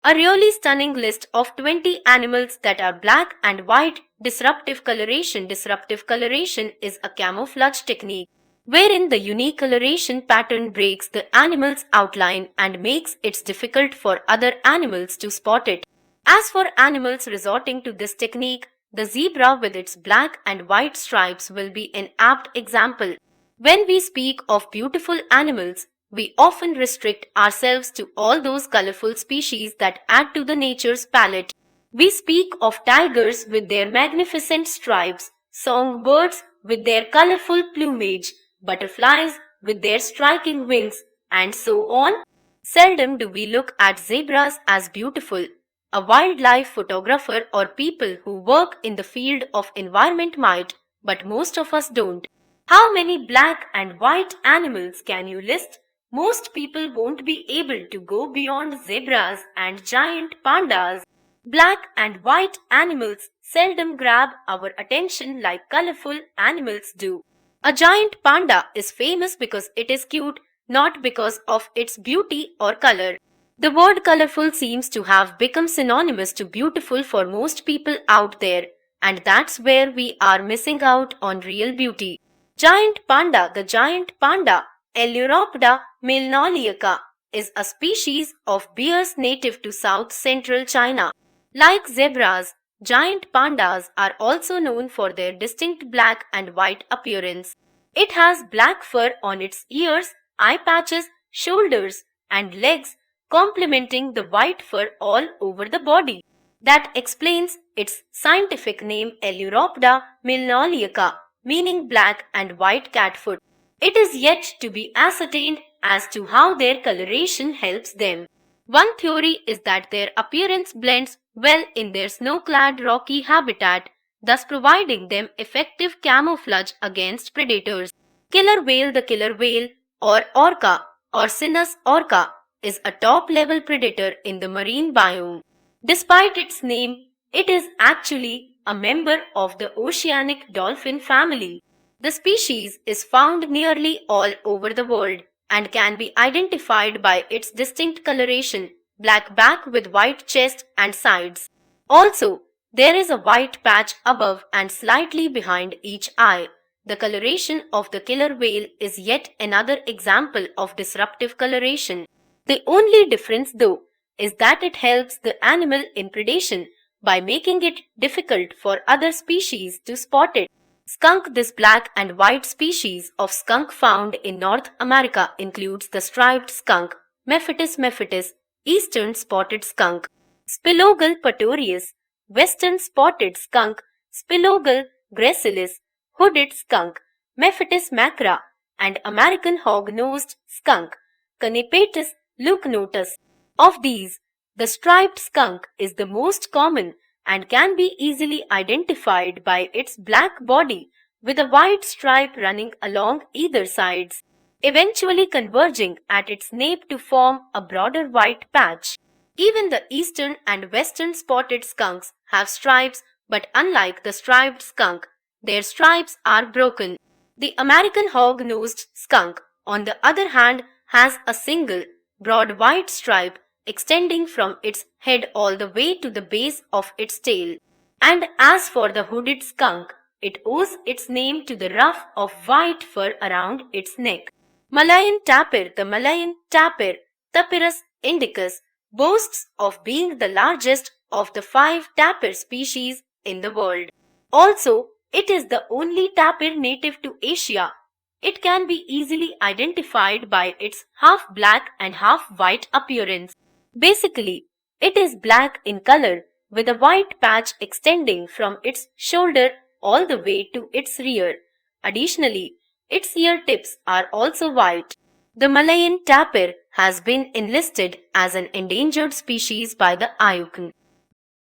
A really stunning list of 20 animals that are black and white. Disruptive coloration. Disruptive coloration is a camouflage technique wherein the unique coloration pattern breaks the animal's outline and makes it difficult for other animals to spot it. As for animals resorting to this technique, the zebra with its black and white stripes will be an apt example. When we speak of beautiful animals, we often restrict ourselves to all those colorful species that add to the nature's palette. We speak of tigers with their magnificent stripes, songbirds with their colorful plumage, butterflies with their striking wings, and so on. Seldom do we look at zebras as beautiful. A wildlife photographer or people who work in the field of environment might, but most of us don't. How many black and white animals can you list? Most people won't be able to go beyond zebras and giant pandas. Black and white animals seldom grab our attention like colorful animals do. A giant panda is famous because it is cute, not because of its beauty or color. The word colorful seems to have become synonymous to beautiful for most people out there, and that's where we are missing out on real beauty. Giant panda. The giant panda, Eleuropda milnoliaca, is a species of bears native to south-central China. Like zebras, giant pandas are also known for their distinct black and white appearance. It has black fur on its ears, eye patches, shoulders, and legs, complementing the white fur all over the body. That explains its scientific name Eleuropda milnoliaca, meaning black and white cat foot. It is yet to be ascertained as to how their coloration helps them. One theory is that their appearance blends well in their snow-clad rocky habitat, thus providing them effective camouflage against predators. Killer whale. The killer whale, or orca, or Sinus orca, is a top-level predator in the marine biome. Despite its name, it is actually a member of the oceanic dolphin family. The species is found nearly all over the world and can be identified by its distinct coloration, black back with white chest and sides. Also, there is a white patch above and slightly behind each eye. The coloration of the killer whale is yet another example of disruptive coloration. The only difference, though, is that it helps the animal in predation by making it difficult for other species to spot it. Skunk. This black and white species of skunk found in North America includes the striped skunk, Mephitis mephitis, eastern spotted skunk, Spilogal patorius, western spotted skunk, Spilogal gracilis, hooded skunk, Mephitis macra, and American hog-nosed skunk, Canipatus leucnotus. Of these, the striped skunk is the most common and can be easily identified by its black body with a white stripe running along either sides, eventually converging at its nape to form a broader white patch. Even the eastern and western spotted skunks have stripes, but unlike the striped skunk, their stripes are broken. The American hog-nosed skunk, on the other hand, has a single, broad white stripe extending from its head all the way to the base of its tail. And as for the hooded skunk, it owes its name to the ruff of white fur around its neck. Malayan tapir. The Malayan tapir, Tapirus indicus, boasts of being the largest of the 5 tapir species in the world. Also, it is the only tapir native to Asia. It can be easily identified by its half black and half white appearance. Basically, it is black in color with a white patch extending from its shoulder all the way to its rear. Additionally, its ear tips are also white. The Malayan tapir has been enlisted as an endangered species by the IUCN.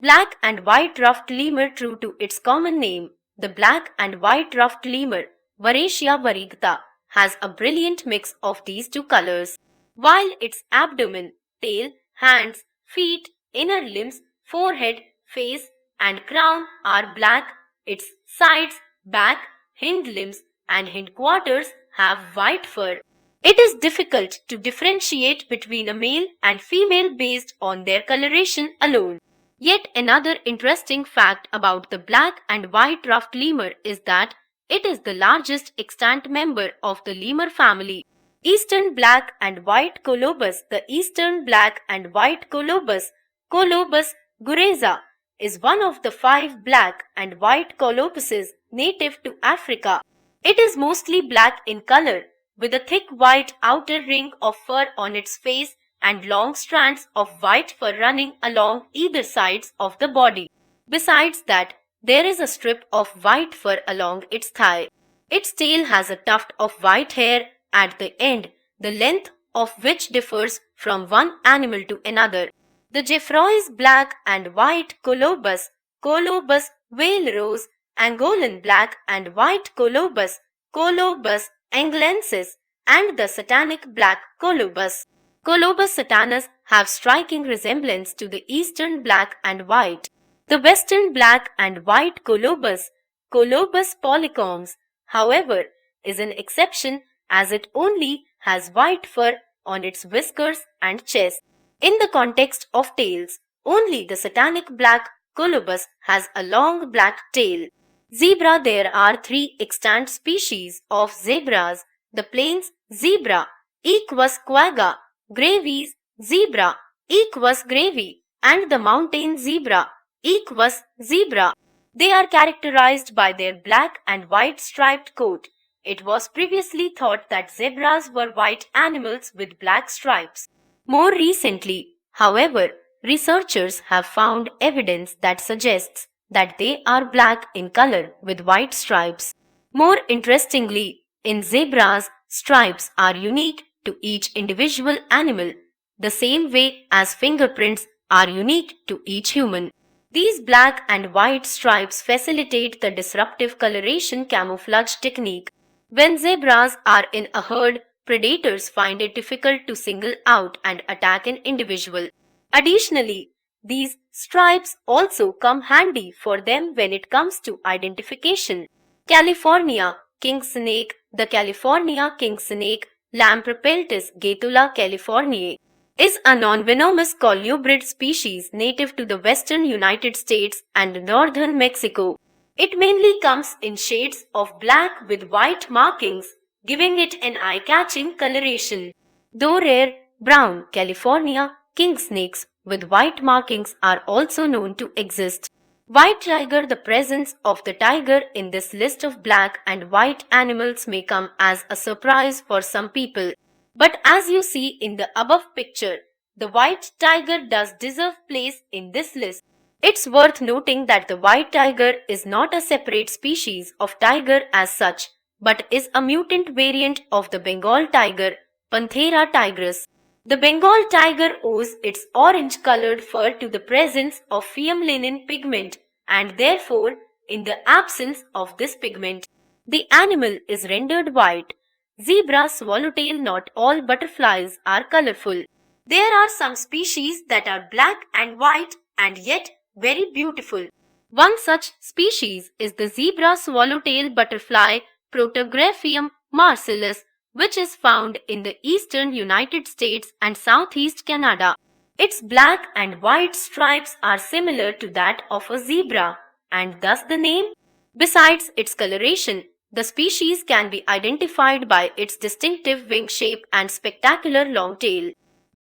Black and white ruffed lemur. True to its common name, the black and white ruffed lemur, Varesia varigata, has a brilliant mix of these two colors. While its abdomen, tail, hands, feet, inner limbs, forehead, face, and crown are black, its sides, back, hind limbs, and hindquarters have white fur. It is difficult to differentiate between a male and female based on their coloration alone. Yet another interesting fact about the black and white ruffed lemur is that it is the largest extant member of the lemur family. Eastern black and white colobus. The eastern black and white colobus, Colobus gureza, is one of the 5 black and white colobuses native to Africa. It is mostly black in color, with a thick white outer ring of fur on its face and long strands of white fur running along either sides of the body. Besides that, there is a strip of white fur along its thigh. Its tail has a tuft of white hair at the end, the length of which differs from one animal to another. The Geoffroy's black and white colobus, Colobus whale-rose, Angolan black and white colobus, Colobus anglensis, and the satanic black colobus, Colobus satanus, have striking resemblance to the eastern black and white. The western black and white colobus, Colobus polycomes, however, is an exception as it only has white fur on its whiskers and chest. In the context of tails, only the satanic black colobus has a long black tail. Zebra. There are 3 extant species of zebras: the plains zebra, Equus quagga, Gravy's zebra, Equus gravy, and the mountain zebra, Equus zebra. They are characterized by their black and white striped coat. It was previously thought that zebras were white animals with black stripes. More recently, however, researchers have found evidence that suggests that they are black in color with white stripes. More interestingly, in zebras, stripes are unique to each individual animal, the same way as fingerprints are unique to each human. These black and white stripes facilitate the disruptive coloration camouflage technique. When zebras are in a herd, predators find it difficult to single out and attack an individual. Additionally, these stripes also come handy for them when it comes to identification. California king snake. The California king snake, Lamprepeltis gatula californiae, is a non-venomous colubrid species native to the western United States and northern Mexico. It mainly comes in shades of black with white markings, giving it an eye-catching coloration. Though rare, brown California king snakes with white markings are also known to exist. White tiger. The presence of the tiger in this list of black and white animals may come as a surprise for some people. But as you see in the above picture, the white tiger does deserve place in this list. It's worth noting that the white tiger is not a separate species of tiger as such, but is a mutant variant of the Bengal tiger, Panthera tigris. The Bengal tiger owes its orange-colored fur to the presence of phenylalanine pigment, and therefore, in the absence of this pigment, the animal is rendered white. Zebra swallowtail. Not all butterflies are colorful. There are some species that are black and white and yet very beautiful. One such species is the zebra swallowtail butterfly, Protographium marcellus, which is found in the eastern United States and southeast Canada. Its black and white stripes are similar to that of a zebra, and thus the name. Besides its coloration, the species can be identified by its distinctive wing shape and spectacular long tail.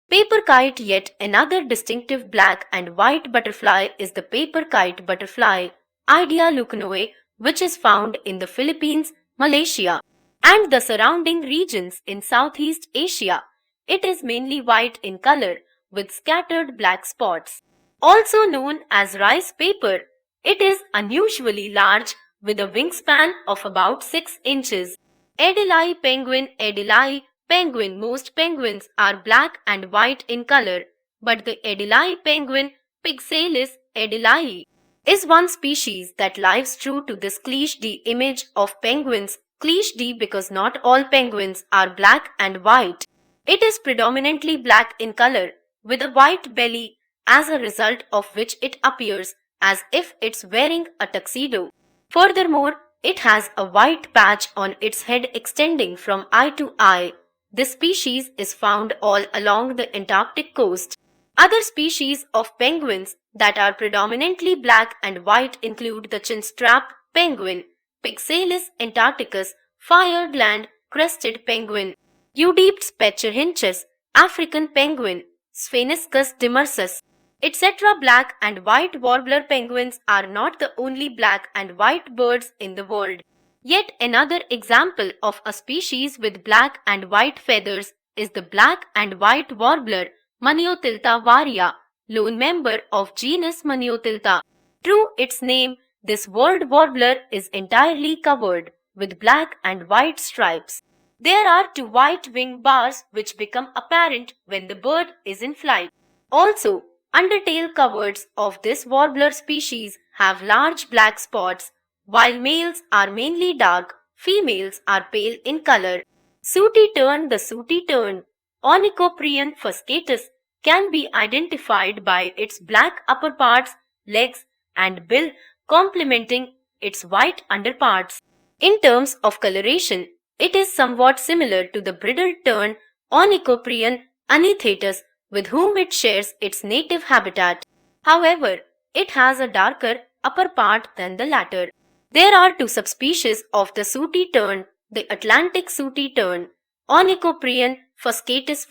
Paper kite. Yet another distinctive black and white butterfly is the paper kite butterfly, Idea leuconoe, which is found in the Philippines, Malaysia, and the surrounding regions in Southeast Asia. It is mainly white in color with scattered black spots. Also known as rice paper, it is unusually large with a wingspan of about 6 inches. Adelie penguin. Adelie penguin. Most penguins are black and white in color, but the Adelie penguin, Pygsalis adelii, is one species that lives true to this cliché image of penguins. Cliché because not all penguins are black and white. It is predominantly black in color, with a white belly, as a result of which it appears as if it's wearing a tuxedo. Furthermore, it has a white patch on its head extending from eye to eye. This species is found all along the Antarctic coast. Other species of penguins that are predominantly black and white include the chinstrap penguin, Pixalis antarcticus, fire-gland crested penguin, Eudyptes pecherhinchus, African penguin, Spheniscus demersus, etc. Black and white warbler penguins are not the only black and white birds in the world. Yet another example of a species with black and white feathers is the black and white warbler Maniotilta varia, lone member of genus Maniotilta. True its name, this word warbler is entirely covered with black and white stripes. There are two white wing bars which become apparent when the bird is in flight. Also, undertail coverts of this warbler species have large black spots. While males are mainly dark, females are pale in color. Sooty tern. The sooty tern, Onychoprion fuscatus, can be identified by its black upperparts, legs, and bill complementing its white underparts. In terms of coloration, it is somewhat similar to the bridled tern Onychoprion anithetus, with whom it shares its native habitat. However, it has a darker upper part than the latter. There are two subspecies of the sooty tern, the Atlantic sooty tern, Onychoprion fuscatus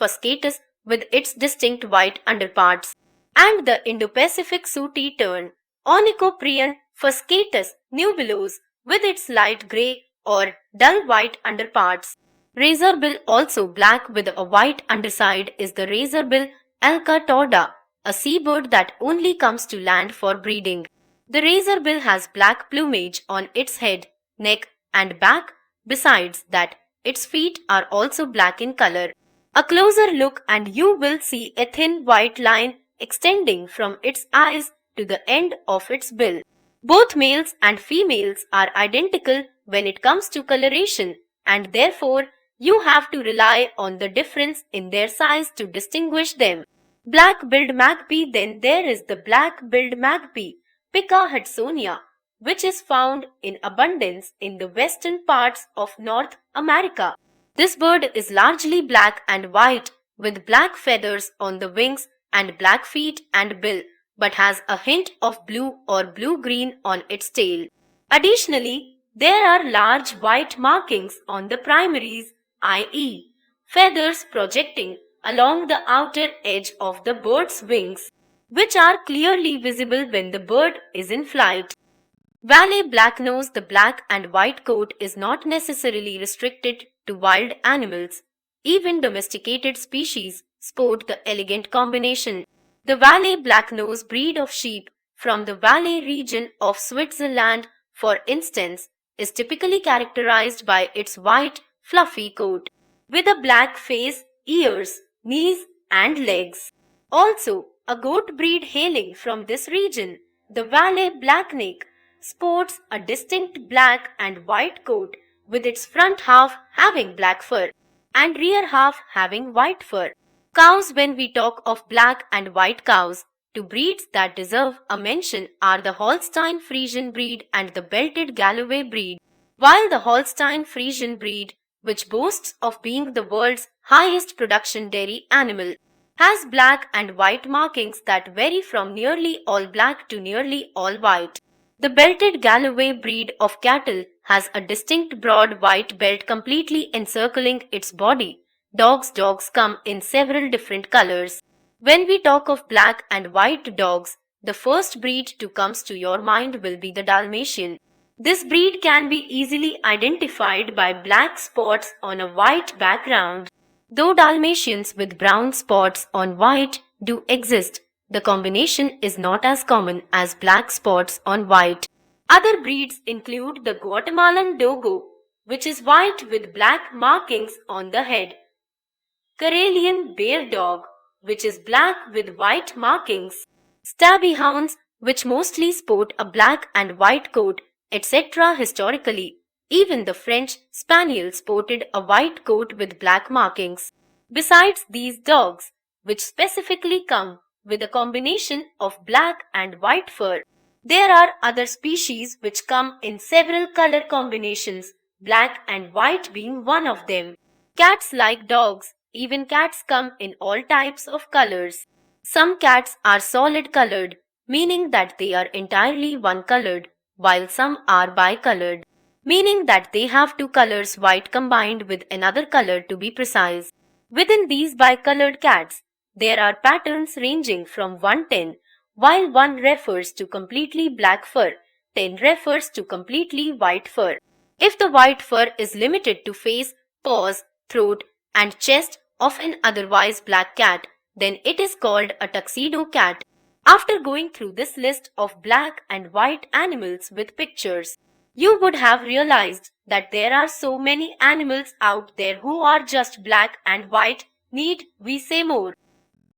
with its distinct white underparts, and the Indo-Pacific sooty tern, Onychoprion fuscatus nubilos with its light grey or dull white underparts. Razorbill, also black with a white underside, is the razorbill Alca torda, a seabird that only comes to land for breeding. The razorbill has black plumage on its head, neck, and back. Besides that, its feet are also black in color. A closer look and you will see a thin white line extending from its eyes to the end of its bill. Both males and females are identical when it comes to coloration, and therefore you have to rely on the difference in their size to distinguish them. Black-billed magpie. Then there is the black-billed magpie, Pica hudsonia, which is found in abundance in the western parts of North America. This bird is largely black and white with black feathers on the wings and black feet and bill, but has a hint of blue or blue-green on its tail. Additionally, there are large white markings on the primaries, i.e., feathers projecting along the outer edge of the bird's wings, which are clearly visible when the bird is in flight. Valley blacknose. The black and white coat is not necessarily restricted to wild animals. Even domesticated species sport the elegant combination. The Valley blacknose breed of sheep from the Valais region of Switzerland, for instance, is typically characterized by its white, fluffy coat, with a black face, ears, knees, and legs. Also, a goat breed hailing from this region, the Valais blackneck, sports a distinct black and white coat with its front half having black fur and rear half having white fur. Cows. When we talk of black and white cows, two breeds that deserve a mention are the Holstein Friesian breed and the Belted Galloway breed. While the Holstein Friesian breed, which boasts of being the world's highest production dairy animal, has black and white markings that vary from nearly all black to nearly all white. The Belted Galloway breed of cattle has a distinct broad white belt completely encircling its body. Dogs come in several different colors. When we talk of black and white dogs, the first breed to comes to your mind will be the Dalmatian. This breed can be easily identified by black spots on a white background. Though Dalmatians with brown spots on white do exist, the combination is not as common as black spots on white. Other breeds include the Guatemalan Dogo, which is white with black markings on the head, Karelian Bear Dog, which is black with white markings, Stabby Hounds, which mostly sport a black and white coat, etc. Historically, even the French Spaniel sported a white coat with black markings. Besides these dogs, which specifically come with a combination of black and white fur, there are other species which come in several color combinations, black and white being one of them. Cats like dogs. Even cats come in all types of colors. Some cats are solid colored, meaning that they are entirely one colored, while some are bicolored, meaning that they have two colors white combined with another color to be precise. Within these bicolored cats, there are patterns ranging from 110, while 1 refers to completely black fur, 10 refers to completely white fur. If the white fur is limited to face, paws, throat, and chest of an otherwise black cat, then it is called a tuxedo cat. After going through this list of black and white animals with pictures, you would have realized that there are so many animals out there who are just black and white. Need we say more?